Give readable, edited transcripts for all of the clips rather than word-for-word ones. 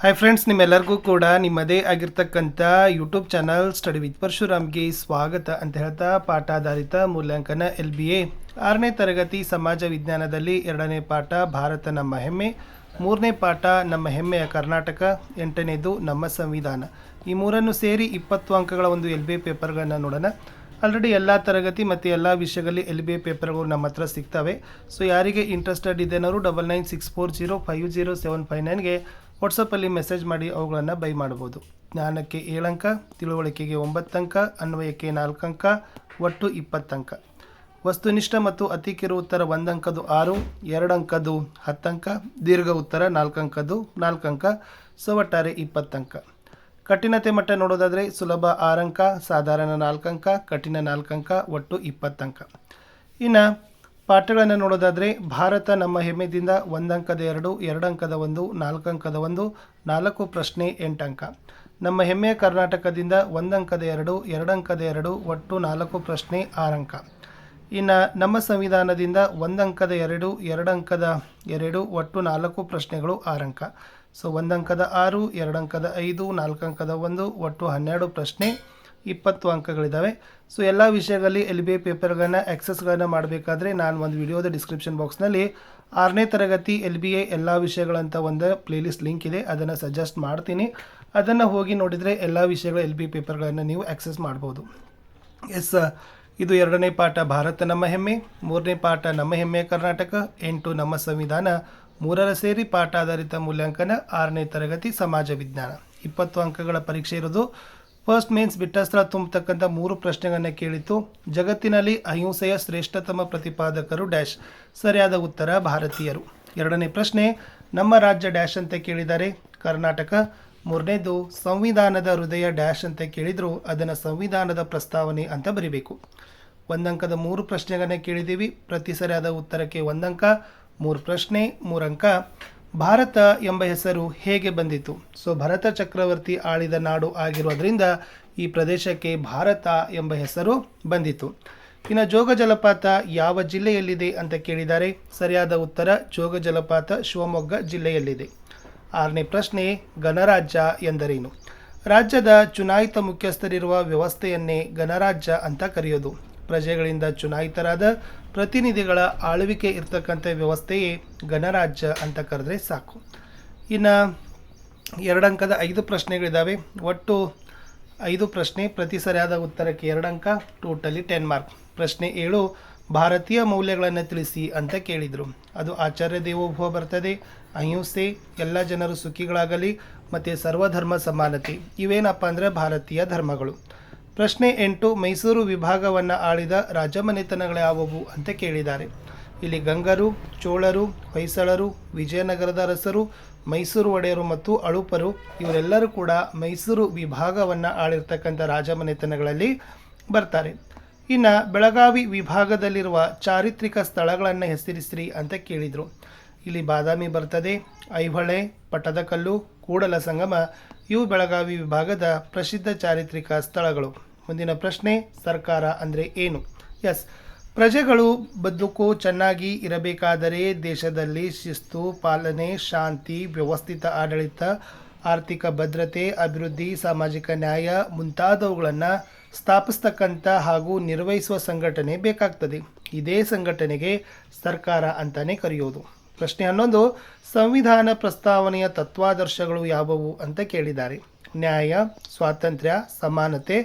Hi friends, ನಿಮ್ಮೆಲ್ಲರಿಗೂ ಕೂಡ ನಿಮ್ಮದೇ ಆಗಿರ್ತಕ್ಕಂಥ ಯೂಟ್ಯೂಬ್ ಚಾನಲ್ ಸ್ಟಡಿ ವಿತ್ ಪರಶುರಾಮ್ಗೆ ಸ್ವಾಗತ ಅಂತ ಹೇಳ್ತಾ, ಪಾಠಾಧಾರಿತ ಮೂಲ್ಯಾಂಕನ LBA 6ನೇ ತರಗತಿ ಸಮಾಜ ವಿಜ್ಞಾನದಲ್ಲಿ 2ನೇ ಪಾಠ ಭಾರತ ನಮ್ಮ ಹೆಮ್ಮೆ, 3ನೇ ಪಾಠ ನಮ್ಮ ಹೆಮ್ಮೆಯ ಕರ್ನಾಟಕ, 8ನೇದು ನಮ್ಮ ಸಂವಿಧಾನ. ಈ ಮೂರನ್ನು ಸೇರಿ 20 ಅಂಕಗಳ ಒಂದು LBA ಪೇಪರ್ಗಳನ್ನು ನೋಡೋಣ. ಆಲ್ರೆಡಿ ಎಲ್ಲ ತರಗತಿ ಮತ್ತು ಎಲ್ಲ ವಿಷಯಗಳಲ್ಲಿ LBA ಪೇಪರ್ಗಳು ನಮ್ಮ ಹತ್ರ ಸಿಗ್ತವೆ. ಸೊ ಯಾರಿಗೆ ಇಂಟ್ರೆಸ್ಟೆಡ್ ಇದೆನವರು 9964050759ಗೆ ವಾಟ್ಸಪ್ಪಲ್ಲಿ ಮೆಸೇಜ್ ಮಾಡಿ ಅವುಗಳನ್ನು ಬೈ ಮಾಡ್ಬೋದು. ಜ್ಞಾನಕ್ಕೆ 7 ಅಂಕ, ತಿಳುವಳಿಕೆಗೆ 9 ಅಂಕ, ಅನ್ವಯಕ್ಕೆ 4 ಅಂಕ, ಒಟ್ಟು 20 ಅಂಕ. ವಸ್ತುನಿಷ್ಠ ಮತ್ತು ಅತಿ ಕಿರು ಉತ್ತರ 1 ಅಂಕದ್ದು 6, 2 ಅಂಕದ್ದು 10 ಅಂಕ, ದೀರ್ಘ ಉತ್ತರ 4 ಅಂಕದ್ದು 4 ಅಂಕ. ಸೊ ಒಟ್ಟಾರೆ 20 ಅಂಕ. ಕಠಿಣತೆ ಮಟ್ಟ ನೋಡೋದಾದರೆ ಸುಲಭ 6 ಅಂಕ, ಸಾಧಾರಣ 4 ಅಂಕ, ಕಠಿಣ 4 ಅಂಕ, ಒಟ್ಟು 20 ಅಂಕ. ಇನ್ನು ಪಾಠಗಳನ್ನು ನೋಡೋದಾದರೆ ಭಾರತ ನಮ್ಮ ಹೆಮ್ಮೆದಿಂದ 1 ಅಂಕದ 2, 2 ಅಂಕದ 1, 4 ಅಂಕದ 1, 4 ಪ್ರಶ್ನೆ 8 ಅಂಕ. ನಮ್ಮ ಹೆಮ್ಮೆಯ ಕರ್ನಾಟಕದಿಂದ 1 ಅಂಕದ 2, 2 ಅಂಕದ 2, ಒಟ್ಟು 4 ಪ್ರಶ್ನೆ 6 ಅಂಕ. ಇನ್ನು ನಮ್ಮ ಸಂವಿಧಾನದಿಂದ 1 ಅಂಕದ 2, 2 ಅಂಕದ 2, ಒಟ್ಟು 4 ಪ್ರಶ್ನೆಗಳು 6 ಅಂಕ. ಸೊ 1 ಅಂಕದ 6, 2 ಅಂಕದ 5, 4 ಅಂಕದ 1, ಒಟ್ಟು 12 ಪ್ರಶ್ನೆ 20 ಅಂಕಗಳಿದ್ದಾವೆ. ಸೊ ಎಲ್ಲ ವಿಷಯಗಳಲ್ಲಿ LBA ಪೇಪರ್ಗಳನ್ನು ಆಕ್ಸೆಸ್ಗಳನ್ನು ಮಾಡಬೇಕಾದ್ರೆ ನಾನು ಒಂದು ವಿಡಿಯೋದ ಡಿಸ್ಕ್ರಿಪ್ಷನ್ ಬಾಕ್ಸ್ನಲ್ಲಿ 6ನೇ ತರಗತಿ LBA ಎಲ್ಲ ವಿಷಯಗಳಂತ ಒಂದು ಪ್ಲೇಲಿಸ್ಟ್ ಲಿಂಕ್ ಇದೆ, ಅದನ್ನು ಸಜೆಸ್ಟ್ ಮಾಡ್ತೀನಿ. ಅದನ್ನು ಹೋಗಿ ನೋಡಿದರೆ ಎಲ್ಲ ವಿಷಯಗಳ LBA ಪೇಪರ್ಗಳನ್ನು ನೀವು ಆಕ್ಸೆಸ್ ಮಾಡ್ಬೋದು. ಎಸ್, ಇದು 2ನೇ ಪಾಠ ಭಾರತ ನಮ್ಮ ಹೆಮ್ಮೆ, 3ನೇ ಪಾಠ ನಮ್ಮ ಹೆಮ್ಮೆಯ ಕರ್ನಾಟಕ, 8 ನಮ್ಮ ಸಂವಿಧಾನ, 3ರ ಸೇರಿ ಪಾಠ ಆಧಾರಿತ ಮೂಲ್ಯಾಂಕನ 6ನೇ ತರಗತಿ ಸಮಾಜ ವಿಜ್ಞಾನ. 20 ಅಂಕಗಳ ಪರೀಕ್ಷೆ ಇರೋದು. ಫಸ್ಟ್ ಮೇನ್ಸ್ ಬಿಟ್ಟ ಸ್ಥಳ ತುಂಬತಕ್ಕಂಥ 3 ಪ್ರಶ್ನೆಗಳನ್ನು ಕೇಳಿತ್ತು. ಜಗತ್ತಿನಲ್ಲಿ ಅಹಿಂಸೆಯ ಶ್ರೇಷ್ಠತಮ ಪ್ರತಿಪಾದಕರು ಡ್ಯಾಶ್. ಸರಿಯಾದ ಉತ್ತರ ಭಾರತೀಯರು. 2ನೇ ಪ್ರಶ್ನೆ ನಮ್ಮ ರಾಜ್ಯ ಡ್ಯಾಶ್ ಅಂತ ಕೇಳಿದ್ದಾರೆ, ಕರ್ನಾಟಕ. 3ನೇದು ಸಂವಿಧಾನದ ಹೃದಯ ಡ್ಯಾಶ್ ಅಂತ ಕೇಳಿದ್ರು, ಅದನ್ನು ಸಂವಿಧಾನದ ಪ್ರಸ್ತಾವನೆ ಅಂತ ಬರಿಬೇಕು. 1 ಅಂಕದ 3 ಪ್ರಶ್ನೆಗಳನ್ನು ಕೇಳಿದ್ದೀವಿ, ಪ್ರತಿ ಸರಿಯಾದ ಉತ್ತರಕ್ಕೆ 1 ಅಂಕ. 3 ಪ್ರಶ್ನೆ 3 ಅಂಕ. ಭಾರತ ಎಂಬ ಹೆಸರು ಹೇಗೆ ಬಂದಿತು? ಸೊ ಭರತ ಚಕ್ರವರ್ತಿ ಆಳಿದ ನಾಡು ಆಗಿರೋದ್ರಿಂದ ಈ ಪ್ರದೇಶಕ್ಕೆ ಭಾರತ ಎಂಬ ಹೆಸರು ಬಂದಿತು. ಇನ್ನು ಜೋಗ ಜಲಪಾತ ಯಾವ ಜಿಲ್ಲೆಯಲ್ಲಿದೆ ಅಂತ ಕೇಳಿದ್ದಾರೆ, ಸರಿಯಾದ ಉತ್ತರ ಜೋಗ ಜಲಪಾತ ಶಿವಮೊಗ್ಗ ಜಿಲ್ಲೆಯಲ್ಲಿದೆ. 6ನೇ ಪ್ರಶ್ನೆ ಗಣರಾಜ್ಯ ಎಂದರೇನು? ರಾಜ್ಯದ ಚುನಾಯಿತ ಮುಖ್ಯಸ್ಥರಿರುವ ವ್ಯವಸ್ಥೆಯನ್ನೇ ಗಣರಾಜ್ಯ ಅಂತ ಕರೆಯೋದು. ಪ್ರಜೆಗಳಿಂದ ಚುನಾಯಿತರಾದ ಪ್ರತಿನಿಧಿಗಳ ಆಳ್ವಿಕೆ ಇರ್ತಕ್ಕಂಥ ವ್ಯವಸ್ಥೆಯೇ ಗಣರಾಜ್ಯ ಅಂತ ಕರೆದ್ರೆ ಸಾಕು. ಇನ್ನು 2 ಅಂಕದ 5 ಪ್ರಶ್ನೆಗಳಿದ್ದಾವೆ, ಒಟ್ಟು 5 ಪ್ರಶ್ನೆ, ಪ್ರತಿ ಸರಿಯಾದ ಉತ್ತರಕ್ಕೆ 2 ಅಂಕ, ಟೋಟಲಿ 10 ಮಾರ್ಕ್. ಪ್ರಶ್ನೆ 7 ಭಾರತೀಯ ಮೌಲ್ಯಗಳನ್ನು ತಿಳಿಸಿ ಅಂತ ಕೇಳಿದರು. ಅದು ಆಚಾರ್ಯ ದೇವೋಭವ ಬರ್ತದೆ, ಅಹಿಂಸೆ, ಎಲ್ಲ ಜನರು ಸುಖಿಗಳಾಗಲಿ ಮತ್ತು ಸರ್ವಧರ್ಮ ಸಮಾನತೆ. ಇವೇನಪ್ಪ ಅಂದರೆ ಭಾರತೀಯ ಧರ್ಮಗಳು. ಪ್ರಶ್ನೆ 8 ಮೈಸೂರು ವಿಭಾಗವನ್ನು ಆಳಿದ ರಾಜಮನೆತನಗಳು ಯಾವುವು ಅಂತ ಕೇಳಿದ್ದಾರೆ. ಇಲ್ಲಿ ಗಂಗರು, ಚೋಳರು, ಹೊಯ್ಸಳರು, ವಿಜಯನಗರದ ಅರಸರು, ಮೈಸೂರು ಒಡೆಯರು ಮತ್ತು ಅಳುಪರು ಇವರೆಲ್ಲರೂ ಕೂಡ ಮೈಸೂರು ವಿಭಾಗವನ್ನು ಆಳಿರ್ತಕ್ಕಂಥ ರಾಜಮನೆತನಗಳಲ್ಲಿ ಬರ್ತಾರೆ. ಇನ್ನು ಬೆಳಗಾವಿ ವಿಭಾಗದಲ್ಲಿರುವ ಚಾರಿತ್ರಿಕ ಸ್ಥಳಗಳನ್ನು ಹೆಸರಿಸ್ರಿ ಅಂತ ಕೇಳಿದರು. ಇಲ್ಲಿ ಬಾದಾಮಿ ಬರ್ತದೆ, ಐಹೊಳೆ, ಪಟ್ಟದಕಲ್ಲು, ಕೂಡಲ ಸಂಗಮ ಇವು ಬೆಳಗಾವಿ ವಿಭಾಗದ ಪ್ರಸಿದ್ಧ ಚಾರಿತ್ರಿಕ ಸ್ಥಳಗಳು. ಮುಂದಿನ ಪ್ರಶ್ನೆ ಸರ್ಕಾರ ಅಂದರೆ ಏನು? ಎಸ್, ಪ್ರಜೆಗಳು ಬದುಕು ಚೆನ್ನಾಗಿ ಇರಬೇಕಾದರೆ ದೇಶದಲ್ಲಿ ಶಿಸ್ತು ಪಾಲನೆ, ಶಾಂತಿ, ವ್ಯವಸ್ಥಿತ ಆಡಳಿತ, ಆರ್ಥಿಕ ಭದ್ರತೆ, ಅಭಿವೃದ್ಧಿ, ಸಾಮಾಜಿಕ ನ್ಯಾಯ ಮುಂತಾದವುಗಳನ್ನು ಸ್ಥಾಪಿಸ್ತಕ್ಕಂಥ ಹಾಗೂ ನಿರ್ವಹಿಸುವ ಸಂಘಟನೆ ಬೇಕಾಗ್ತದೆ. ಇದೇ ಸಂಘಟನೆಗೆ ಸರ್ಕಾರ ಅಂತಲೇ ಕರೆಯೋದು. ಪ್ರಶ್ನೆ 11 ಸಂವಿಧಾನ ಪ್ರಸ್ತಾವನೆಯ ತತ್ವಾದರ್ಶಗಳು ಯಾವುವು ಅಂತ ಕೇಳಿದ್ದಾರೆ. ನ್ಯಾಯ, ಸ್ವಾತಂತ್ರ್ಯ, ಸಮಾನತೆ,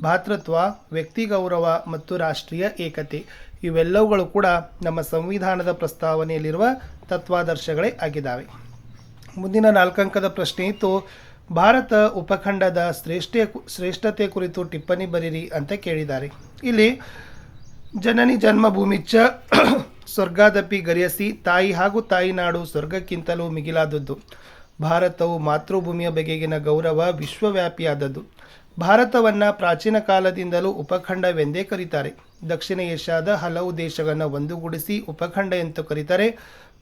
ಭ್ರಾತೃತ್ವ, ವ್ಯಕ್ತಿ ಗೌರವ ಮತ್ತು ರಾಷ್ಟ್ರೀಯ ಏಕತೆ ಇವೆಲ್ಲವುಗಳು ಕೂಡ ನಮ್ಮ ಸಂವಿಧಾನದ ಪ್ರಸ್ತಾವನೆಯಲ್ಲಿರುವ ತತ್ವಾದರ್ಶಗಳೇ ಆಗಿದ್ದಾವೆ. ಮುಂದಿನ 4 ಅಂಕದ ಪ್ರಶ್ನೆ ಇತ್ತು, ಭಾರತ ಉಪಖಂಡದ ಶ್ರೇಷ್ಠತೆ ಕುರಿತು ಟಿಪ್ಪಣಿ ಬರೀರಿ ಅಂತ ಕೇಳಿದ್ದಾರೆ. ಇಲ್ಲಿ ಜನನಿ ಜನ್ಮಭೂಮಿಚ್ಚ ಸ್ವರ್ಗಾದಪಿ ಗರಿಯಸಿ, ತಾಯಿ ಹಾಗೂ ತಾಯಿನಾಡು ಸ್ವರ್ಗಕ್ಕಿಂತಲೂ ಮಿಗಿಲಾದದ್ದು. ಭಾರತವು ಮಾತೃಭೂಮಿಯ ಬಗೆಗಿನ ಗೌರವ ವಿಶ್ವವ್ಯಾಪಿಯಾದದ್ದು. ಭಾರತವನ್ನು ಪ್ರಾಚೀನ ಕಾಲದಿಂದಲೂ ಉಪಖಂಡವೆಂದೇ ಕರೀತಾರೆ. ದಕ್ಷಿಣ ಏಷ್ಯಾದ ಹಲವು ದೇಶಗಳನ್ನು ಒಂದುಗೂಡಿಸಿ ಉಪಖಂಡ ಎಂದು ಕರೀತಾರೆ.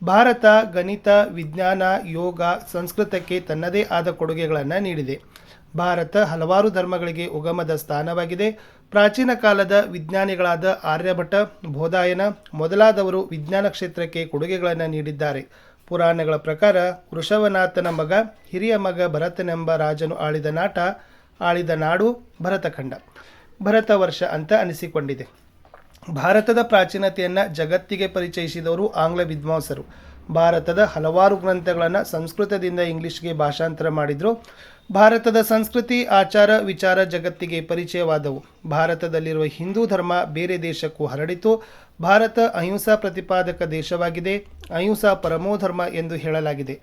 ಭಾರತ ಗಣಿತ, ವಿಜ್ಞಾನ, ಯೋಗ, ಸಂಸ್ಕೃತಕ್ಕೆ ತನ್ನದೇ ಆದ ಕೊಡುಗೆಗಳನ್ನು ನೀಡಿದೆ. ಭಾರತ ಹಲವಾರು ಧರ್ಮಗಳಿಗೆ ಉಗಮದ ಸ್ಥಾನವಾಗಿದೆ. ಪ್ರಾಚೀನ ಕಾಲದ ವಿಜ್ಞಾನಿಗಳಾದ ಆರ್ಯಭಟ, ಬೋಧಾಯನ ಮೊದಲಾದವರು ವಿಜ್ಞಾನ ಕ್ಷೇತ್ರಕ್ಕೆ ಕೊಡುಗೆಗಳನ್ನು ನೀಡಿದ್ದಾರೆ. ಪುರಾಣಗಳ ಪ್ರಕಾರ ವೃಷಭನಾಥನ ಮಗ ಹಿರಿಯ ಮಗ ಭರತನೆಂಬ ರಾಜನು ಆಳಿದ ನಾಡು ಭರತಖಂಡ, ಭರತ ವರ್ಷ ಅಂತ ಅನಿಸಿಕೊಂಡಿದೆ. ಭಾರತದ ಪ್ರಾಚೀನತೆಯನ್ನು ಜಗತ್ತಿಗೆ ಪರಿಚಯಿಸಿದವರು ಆಂಗ್ಲ ವಿದ್ವಾಂಸರು. ಭಾರತದ ಹಲವಾರು ಗ್ರಂಥಗಳನ್ನು ಸಂಸ್ಕೃತದಿಂದ ಇಂಗ್ಲಿಷ್ಗೆ ಭಾಷಾಂತರ ಮಾಡಿದರು. ಭಾರತದ ಸಂಸ್ಕೃತಿ, ಆಚಾರ, ವಿಚಾರ ಜಗತ್ತಿಗೆ ಪರಿಚಯವಾದವು. ಭಾರತದಲ್ಲಿರುವ ಹಿಂದೂ ಧರ್ಮ ಬೇರೆ ದೇಶಕ್ಕೂ ಹರಡಿತು. ಭಾರತ ಅಹಿಂಸಾ ಪ್ರತಿಪಾದಕ ದೇಶವಾಗಿದೆ. ಅಹಿಂಸಾ ಪರಮೋ ಧರ್ಮ ಎಂದು ಹೇಳಲಾಗಿದೆ.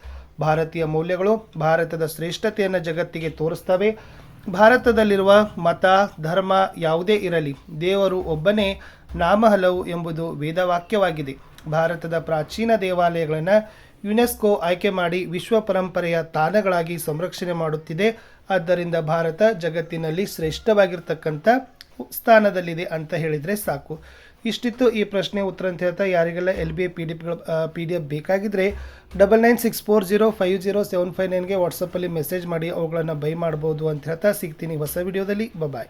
ಭಾರತೀಯ ಮೌಲ್ಯಗಳು ಭಾರತದ ಶ್ರೇಷ್ಠತೆಯನ್ನು ಜಗತ್ತಿಗೆ ತೋರಿಸ್ತವೆ. ಭಾರತದಲ್ಲಿರುವ ಮತ, ಧರ್ಮ ಯಾವುದೇ ಇರಲಿ, ದೇವರು ಒಬ್ಬನೇ, ನಾಮ ಹಲವು ಎಂಬುದು ವೇದವಾಕ್ಯವಾಗಿದೆ. ಭಾರತದ ಪ್ರಾಚೀನ ದೇವಾಲಯಗಳನ್ನು ಯುನೆಸ್ಕೋ ಆಯ್ಕೆ ಮಾಡಿ ವಿಶ್ವ ಪರಂಪರೆಯ ತಾಣಗಳಾಗಿ ಸಂರಕ್ಷಣೆ ಮಾಡುತ್ತಿದೆ. ಆದ್ದರಿಂದ ಭಾರತ ಜಗತ್ತಿನಲ್ಲಿ ಶ್ರೇಷ್ಠವಾಗಿರ್ತಕ್ಕಂಥ ಸ್ಥಾನದಲ್ಲಿದೆ ಅಂತ ಹೇಳಿದರೆ ಸಾಕು. ಇಷ್ಟಿತ್ತು ಈ ಪ್ರಶ್ನೆ ಉತ್ತರ ಅಂತ ಹೇಳ್ತಾ, ಯಾರಿಗೆಲ್ಲ LBA PDF ಬೇಕಾಗಿದ್ದರೆ 9964050759ಗೆ ವಾಟ್ಸಪ್ಪಲ್ಲಿ ಮೆಸೇಜ್ ಮಾಡಿ ಅವುಗಳನ್ನು ಬೈ ಮಾಡ್ಬೋದು ಅಂತ ಹೇಳ್ತಾ ಸಿಗ್ತೀನಿ ಹೊಸ ವಿಡಿಯೋದಲ್ಲಿ. ಬಾಯ್.